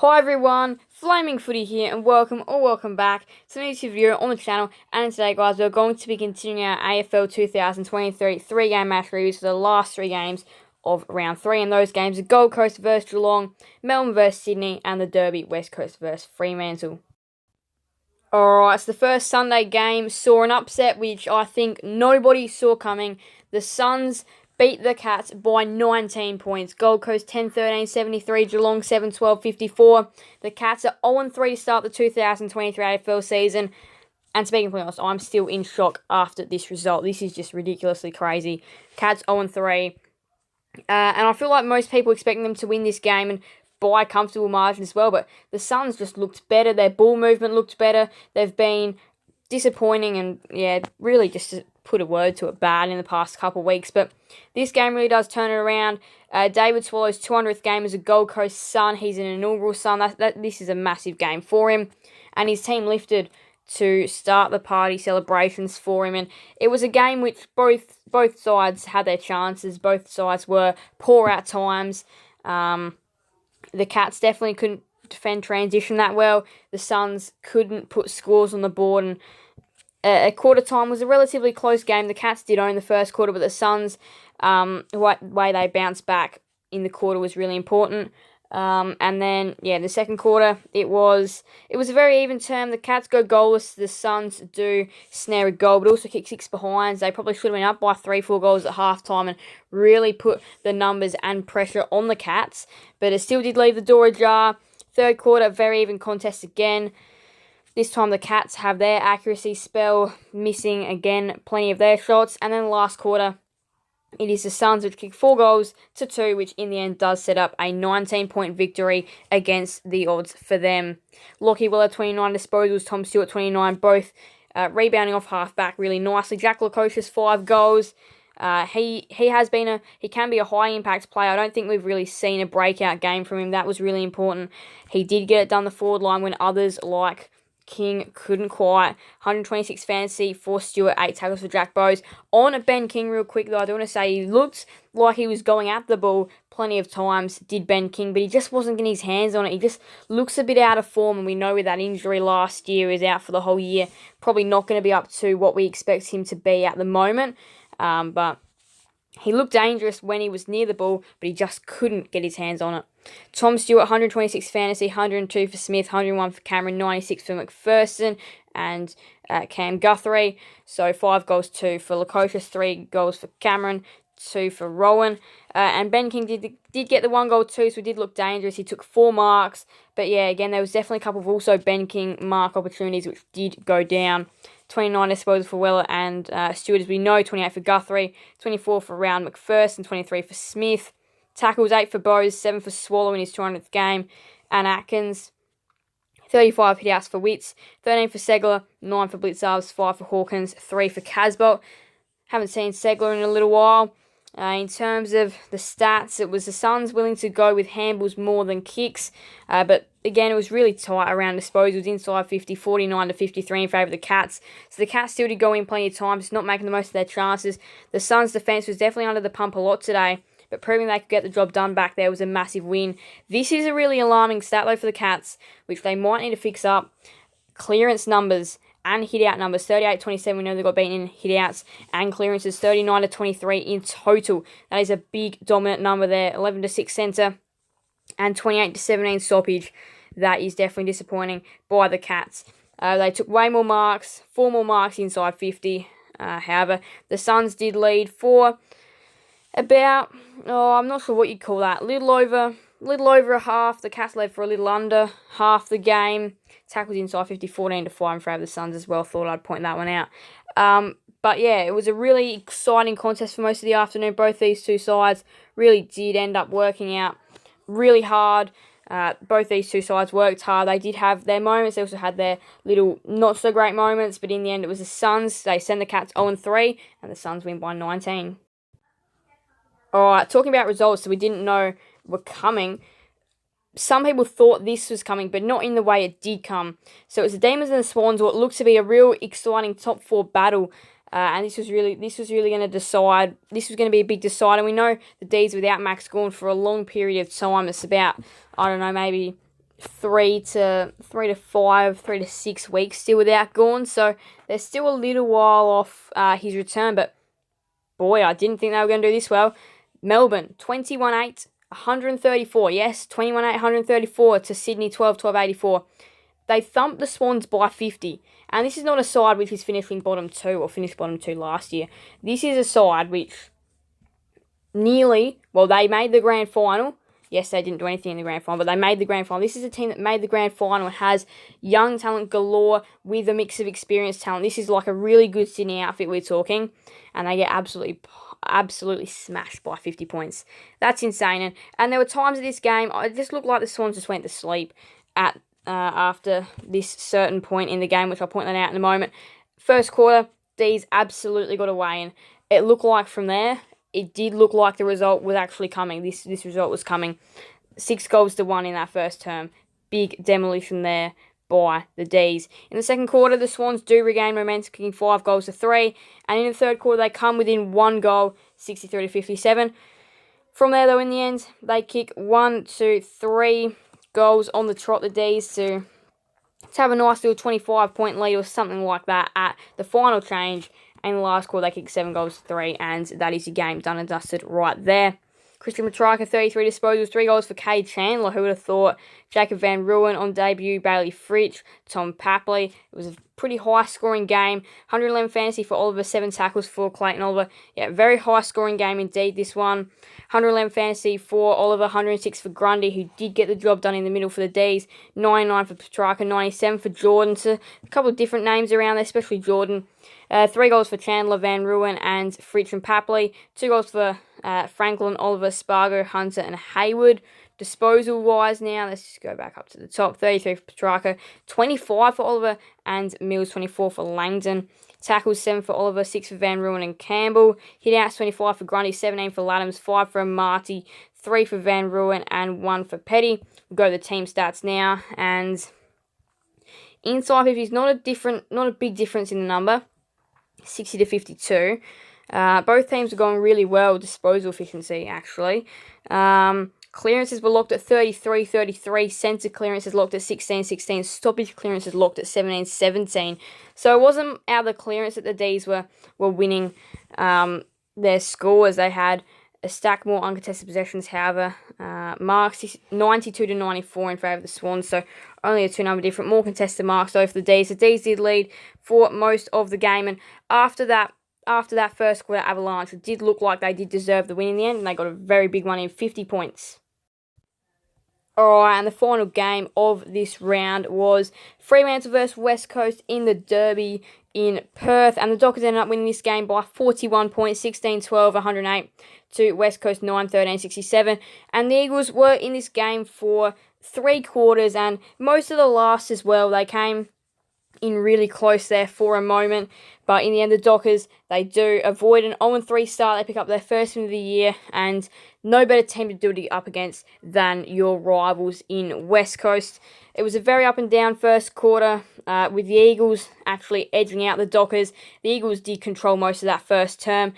Hi everyone, Flaming Footy here and welcome back to a new video on the channel. And today guys, we're going to be continuing our AFL 2023 3-game match reviews for the last 3 games of round 3. And those games are Gold Coast vs Geelong, Melbourne VS Sydney and the Derby West Coast vs Fremantle. Alright, so the first Sunday game saw an upset which I think nobody saw coming. The SUNS beat the Cats by 19 points. Gold Coast 10-13-73, Geelong 7-12-54. The Cats are 0-3 to start the 2023 AFL season. And speaking for honest, I'm still in shock after this result. This is just ridiculously crazy. Cats 0-3. And I feel like most people expecting them to win this game and by a comfortable margin as well. But the SUNS just looked better. Their ball movement looked better. They've been disappointing and, yeah, really just to put a word to it, bad in the past couple of weeks. But this game really does turn it around. David Swallow's 200th game as a Gold Coast Sun. He's an inaugural Sun. This is a massive game for him. And his team lifted to start the party celebrations for him. And it was a game which both sides had their chances. Both sides were poor at times. The Cats definitely couldn't defend transition that well. The SUNS couldn't put scores on the board, and at quarter time was a relatively close game. The Cats did own the first quarter, but the SUNS, way they bounced back in the quarter was really important. And then, yeah, the second quarter, it was a very even term. The Cats go goalless. The SUNS do snare a goal, but also kick 6 behinds. They probably should have been up by 3-4 goals at halftime and really put the numbers and pressure on the Cats. But it still did leave the door ajar. Third quarter, very even contest again. This time the Cats have their accuracy spell missing again, plenty of their shots. And then the last quarter, it is the SUNS which kick 4-2, which in the end does set up a 19-point victory against the odds for them. Lockie Weller, 29 disposals, Tom Stewart, 29, both rebounding off half-back really nicely. Jack Lukosius, 5 goals. He can be a high-impact player. I don't think we've really seen a breakout game from him. That was really important. He did get it done the forward line when others like King couldn't quite. 126 fantasy for Stewart, 8 tackles for Jack Bowes. On Ben King real quick though, I do want to say he looked like he was going at the ball plenty of times, did Ben King, but he just wasn't getting his hands on it. He just looks a bit out of form, and we know with that injury last year, is out for the whole year. Probably not going to be up to what we expect him to be at the moment, but he looked dangerous when he was near the ball, but he just couldn't get his hands on it. Tom Stewart, 126 fantasy, 102 for Smith, 101 for Cameron, 96 for McPherson and Cam Guthrie. So 5 goals, 2 for Lukosius, 3 goals for Cameron, 2 for Rowan. And Ben King did get the 1 goal too, so he did look dangerous. He took 4 marks. But yeah, again, there was definitely a couple of also Ben King mark opportunities which did go down. 29 disposals for Weller and Stewart, as we know, 28 for Guthrie, 24 for Round McPherson, 23 for Smith. Tackles, 8 for Bowes, 7 for Swallow in his 200th game. And Atkins, 35 hitouts for Witts, 13 for Segler, 9 for Blitzarves, 5 for Hawkins, 3 for Casbolt. Haven't seen Segler in a little while. In terms of the stats, it was the SUNS willing to go with handballs more than kicks. But again, it was really tight around disposals, inside 50, 49 to 53 in favour of the Cats. So the Cats still did go in plenty of times, not making the most of their chances. The SUNS defence was definitely under the pump a lot today, but proving they could get the job done back there was a massive win. This is a really alarming stat though for the Cats, which they might need to fix up. Clearance numbers and hit-out numbers, 38-27, we know they got beaten in hit-outs, and clearances, 39-23 in total. That is a big dominant number there, 11-6 centre, and 28-17 stoppage. That is definitely disappointing by the Cats. They took way more marks, 4 more marks inside 50. However, the SUNS did lead for about, I'm not sure what you'd call that, little over a half. The Cats led for a little under half the game. Tackles inside 50, 14-5 in favour of the SUNS as well. Thought I'd point that one out. But yeah, it was a really exciting contest for most of the afternoon. Both these two sides really did end up working out really hard. Both these two sides worked hard. They did have their moments. They also had their little not so great moments. But in the end, it was the SUNS. They send the Cats 0-3, and the SUNS win by 19. Alright, talking about results that we didn't know were coming. Some people thought this was coming, but not in the way it did come. So it was the Demons and the Swans, what looked to be a real exciting top 4 battle. And this was really going to decide. This was going to be a big decider. We know the DEES without Max Gawn for a long period of time. It's about, I don't know, maybe 3 to 5, 3 to 6 weeks still without Gawn, so they're still a little while off his return, but boy, I didn't think they were going to do this well. Melbourne, 21-8, 134. Yes, 21-8, 134 to Sydney, 12-12, 84. They thumped the Swans by 50. And this is not a side which is finishing bottom 2 or finished bottom 2 last year. This is a side which they made the grand final. Yes, they didn't do anything in the grand final, but they made the grand final. This is a team that made the grand final and has young talent galore with a mix of experienced talent. This is like a really good Sydney outfit we're talking. And they get absolutely smashed by 50 points. That's insane. And there were times of this game, it just looked like the Swans just went to sleep after this certain point in the game, which I'll point that out in a moment. First quarter, DEES absolutely got away, and it looked like from there, it did look like the result was actually coming. This result was coming. 6-1 in that first term. Big demolition there by the DEES. In the second quarter, the Swans do regain momentum, kicking 5-3, and in the third quarter, they come within 1 goal, 63-57. From there, though, in the end, they kick 3 goals on the trot, the DEES, to have a nice little 25-point lead or something like that at the final change. And in the last quarter, they kick 7-3, and that is your game done and dusted right there. Christian Petrarca, 33 disposals, 3 goals for Cade Chandler. Who would have thought? Jacob Van Ruin on debut, Bailey Fritsch, Tom Papley. It was a pretty high-scoring game. 111 fantasy for Oliver, 7 tackles for Clayton Oliver. Yeah, very high-scoring game indeed, this one. 111 fantasy for Oliver, 106 for Grundy, who did get the job done in the middle for the DEES. 99 for Petrarca, 97 for Jordan. So a couple of different names around there, especially Jordan. 3 goals for Chandler, Van Ruin, and Fritsch and Papley. 2 goals for Franklin, Oliver, Spargo, Hunter, and Hayward. Disposal-wise now, let's just go back up to the top. 33 for Petrarca, 25 for Oliver, and Mills, 24 for Langdon. Tackles, 7 for Oliver, 6 for Van Ruin and Campbell. Hit-outs, 25 for Grundy, 17 for Laddams, 5 for Marty, 3 for Van Ruin, and 1 for Petty. We'll go to the team stats now, and inside 50 is not a big difference in the number, 60-52. Both teams are going really well. Disposal efficiency, actually. Clearances were locked at 33-33. Centre clearances locked at 16-16. Stoppage clearances locked at 17-17. So it wasn't out of the clearance that the DEES were winning their scores. They had a stack more uncontested possessions, however. Marks 92-94 in favour of the Swans. So only a 2-number different. More contested marks though for the DEES. The DEES did lead for most of the game. And after that first quarter avalanche, it did look like they did deserve the win in the end, and they got a very big one in 50 points. Alright, and the final game of this round was Fremantle vs West Coast in the Derby in Perth, and the Dockers ended up winning this game by 41 points, 16-12, 108 to West Coast 9-13, 67, and the Eagles were in this game for 3 quarters, and most of the last as well. They came in really close there for a moment, but in the end the Dockers, they do avoid an 0-3 start. They pick up their first win of the year, and no better team to do it up against than your rivals in West Coast. It was a very up and down first quarter, with the Eagles actually edging out the Dockers. The Eagles did control most of that first term.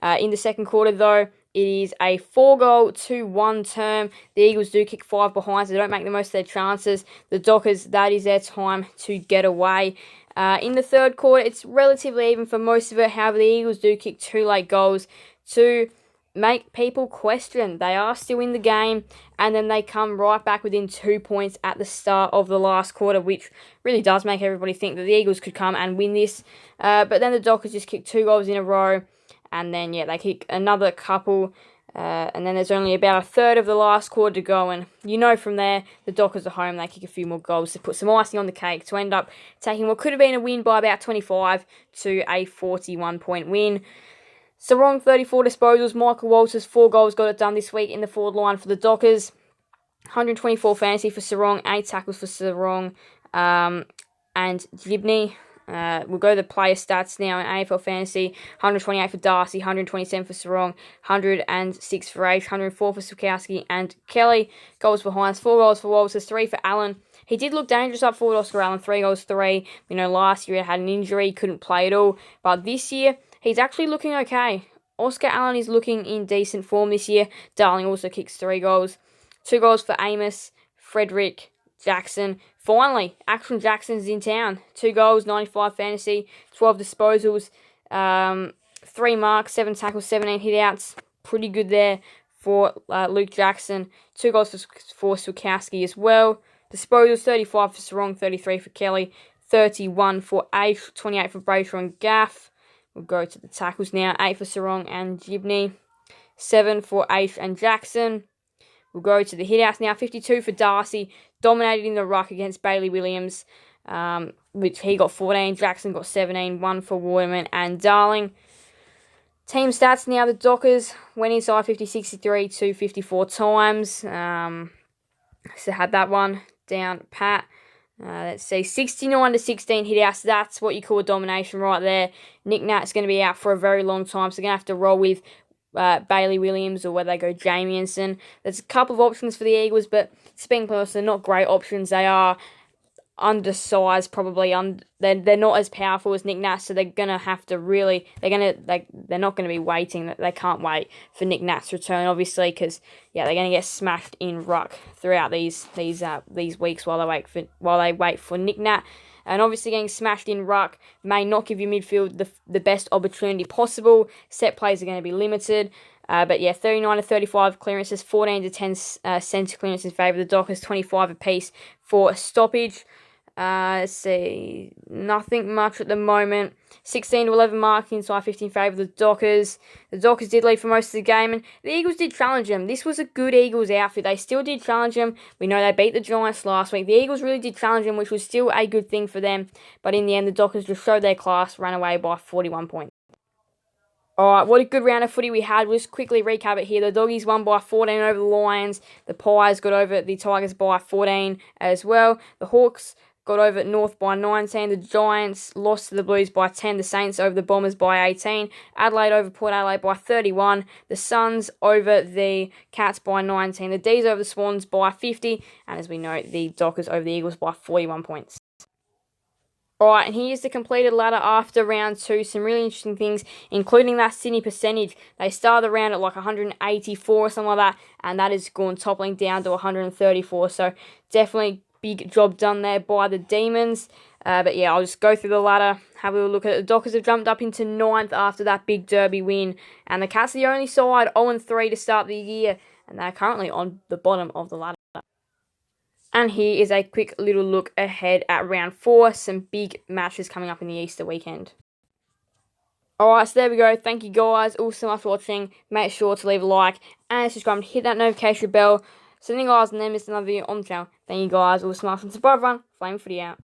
In the second quarter though, it is a 4-goal, 2-1 term. The Eagles do kick 5 behind, so they don't make the most of their chances. The Dockers, that is their time to get away. In the third quarter, it's relatively even for most of it. However, the Eagles do kick 2 late goals to make people question. They are still in the game, and then they come right back within 2 points at the start of the last quarter, which really does make everybody think that the Eagles could come and win this. But then the Dockers just kick 2 goals in a row. And then, they kick another couple. And then there's only about a third of the last quarter to go. And from there, the Dockers are home. They kick a few more goals to put some icing on the cake to end up taking what could have been a win by about 25 to a 41-point win. Sarong, 34 disposals. Michael Walters, 4 goals, got it done this week in the forward line for the Dockers. 124 fantasy for Sarong, 8 tackles for Sarong and Gibney. We'll go to the player stats now in AFL Fantasy. 128 for Darcy, 127 for Sarong, 106 for H, 104 for Sukowski and Kelly. Goals for Hines, 4 goals for Walters, 3 for Allen. He did look dangerous up forward, Oscar Allen, 3 goals, 3. Last year he had an injury, couldn't play at all. But this year, he's actually looking okay. Oscar Allen is looking in decent form this year. Darling also kicks 3 goals. 2 goals for Amos, Frederick, Jackson. Finally, Action Jackson's in town. 2 goals, 95 fantasy, 12 disposals, 3 marks, 7 tackles, 17 hit-outs. Pretty good there for Luke Jackson. 2 goals for Swikowski as well. Disposals, 35 for Sarong, 33 for Kelly, 31 for Aish, 28 for Brayshaw and Gaff. We'll go to the tackles now. 8 for Sarong and Gibney, 7 for Aish and Jackson. We'll go to the hit-outs now. 52 for Darcy, dominated in the ruck against Bailey Williams, which he got 14. Jackson got 17. 1 for Waterman and Darling. Team stats now. The Dockers went inside 50-63 to 54 times. So had that one down pat. Let's see, 69-16 hit-outs. That's what you call domination right there. Nick Nat's going to be out for a very long time, so they're going to have to roll with Bailey Williams or whether they go Jamieson. There's a couple of options for the Eagles, but being honest, they're not great options. They are undersized, probably. They're not as powerful as Nick Nat, so they're gonna have to really. They're not gonna be waiting. They can't wait for Nick Nat's return, obviously, because they're gonna get smashed in ruck throughout these weeks while they wait for Nick Nat. And obviously getting smashed in ruck may not give your midfield the best opportunity possible. Set plays are going to be limited. But 39-35 clearances, 14-10 centre clearance in favour of the Dockers, 25 apiece for stoppage. Let's see, nothing much at the moment. 16-11 marking inside 50 in favour of the Dockers. The Dockers did lead for most of the game, and the Eagles did challenge them. This was a good Eagles outfit. They still did challenge them. We know they beat the Giants last week. The Eagles really did challenge them, which was still a good thing for them. But in the end, the Dockers just showed their class, ran away by 41 points. Alright, what a good round of footy we had. We'll just quickly recap it here. The Doggies won by 14 over the Lions. The Pies got over the Tigers by 14 as well. The Hawks got over North by 19. The Giants lost to the Blues by 10. The Saints over the Bombers by 18. Adelaide over Port Adelaide by 31. The Suns over the Cats by 19. The DEES over the Swans by 50. And as we know, the Dockers over the Eagles by 41 points. Alright, and here's the completed ladder after round 2. Some really interesting things, including that Sydney percentage. They started the round at like 184 or something like that, and that has gone toppling down to 134. So definitely big job done there by the Demons. But I'll just go through the ladder, have a little look at it. The Dockers have jumped up into 9th after that big derby win, and the Cats are the only side 0-3 to start the year, and they're currently on the bottom of the ladder. And here is a quick little look ahead at round 4. Some big matches coming up in the Easter weekend. Alright, so there we go. Thank you guys all so much for watching. Make sure to leave a like and subscribe and hit that notification bell. So then guys, and then miss another video on the channel. Thank you guys all so much. And so bye everyone. Flame Footy out.